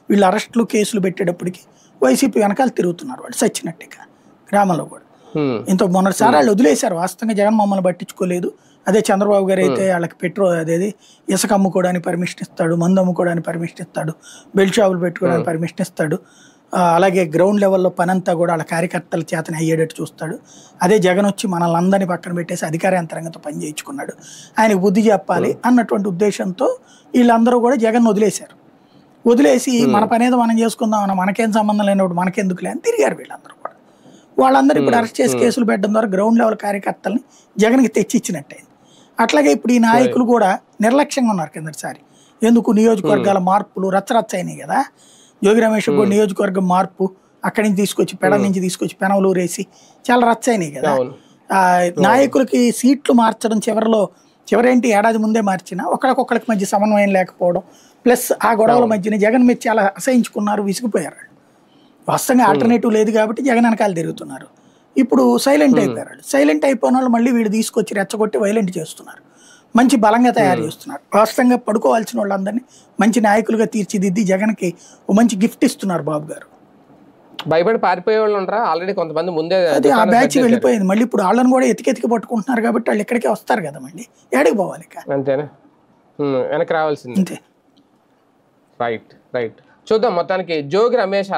వీళ్ళు అరెస్టులు కేసులు పెట్టేటప్పటికి వైసీపీ వెనకాల తిరుగుతున్నారు వాళ్ళు చచ్చినట్టుగా గ్రామంలో కూడా. ఇంత మొన్నటిసారి వాళ్ళు వదిలేశారు వాస్తవంగా జగన్ మమ్మల్ని పట్టించుకోలేదు. అదే చంద్రబాబు గారు అయితే వాళ్ళకి అదేది ఇసుక అమ్ముకోవడానికి పర్మిషన్ ఇస్తాడు, మందు అమ్ముకోవడానికి పర్మిషన్ ఇస్తాడు, బెల్ట్ షాపులు పెట్టుకోవడానికి పర్మిషన్ ఇస్తాడు. అలాగే గ్రౌండ్ లెవెల్లో పనంతా కూడా వాళ్ళ కార్యకర్తల చేతనే అయ్యేటట్టు చూస్తాడు. అదే జగన్ వచ్చి మనల్ని అందరినీ పక్కన పెట్టేసి అధికార యంత్రాంగంతో పని చేయించుకున్నాడు, ఆయనకు బుద్ధి చెప్పాలి అన్నటువంటి ఉద్దేశంతో వీళ్ళందరూ కూడా జగన్ వదిలేశారు. వదిలేసి మన పనేదో మనం చేసుకుందాం అన్న, మనకేం సంబంధం లేనప్పుడు మనకెందుకులే అని తిరిగారు వీళ్ళందరూ కూడా. వాళ్ళందరూ ఇప్పుడు అరెస్ట్ చేసి కేసులు పెట్టడం ద్వారా గ్రౌండ్ లెవెల్ కార్యకర్తల్ని జగన్కి తెచ్చిచ్చినట్టయింది. అట్లాగే ఇప్పుడు ఈ నాయకులు కూడా నిర్లక్ష్యంగా ఉన్నారు కిందటిసారి. ఎందుకు నియోజకవర్గాల మార్పులు రచ్చరచ్చ అయినాయి కదా. జోగి రమేష్ కూడా నియోజకవర్గం మార్పు అక్కడి నుంచి తీసుకొచ్చి పెడ నుంచి తీసుకొచ్చి పెనవలూరు వేసి చాలా రచ్చ అయినాయి కదా. నాయకులకి సీట్లు మార్చడం చివరేంటి ఏడాది ముందే మార్చినా ఒకరికొకరికి మధ్య సమన్వయం లేకపోవడం, ప్లస్ ఆ గొడవల మధ్యన జగన్ మీద చాలా అసహించుకున్నారు, విసిగిపోయారు. వాస్తవంగా ఆల్టర్నేటివ్ లేదు కాబట్టి జగన్ వెనకాల తిరుగుతున్నారు. ఇప్పుడు సైలెంట్ అయిపోయారు. సైలెంట్ అయిపోయిన వాళ్ళు మళ్ళీ వీళ్ళు తీసుకొచ్చి రెచ్చగొట్టి వైలెంట్ చేస్తున్నారు, మంచి బలంగా తయారు చేస్తున్నారు. వాస్తవంగా పడుకోవాల్సిన వాళ్ళందరినీ మంచి నాయకులుగా తీర్చిదిద్ది జగన్కి ఓ మంచి గిఫ్ట్ ఇస్తున్నారు బాబు గారు. భయపడి పారిపోయే వాళ్ళు ఉంటారా? ఆల్రెడీ కొంతమంది ముందే అది ఆ బ్యాచ్ వెళ్ళిపోయింది. మళ్ళీ ఇప్పుడు వాళ్ళని కూడా ఎతికెతికి పట్టుకుంటున్నారు కాబట్టి వాళ్ళు ఇక్కడికే వస్తారు కదా, మళ్ళీ ఏడికి పోవాలి అంతేనా, వెనక్కి రావాల్సింది. అంతే. Right right. చూద్దాం మొత్తానికి జోగి రమేష్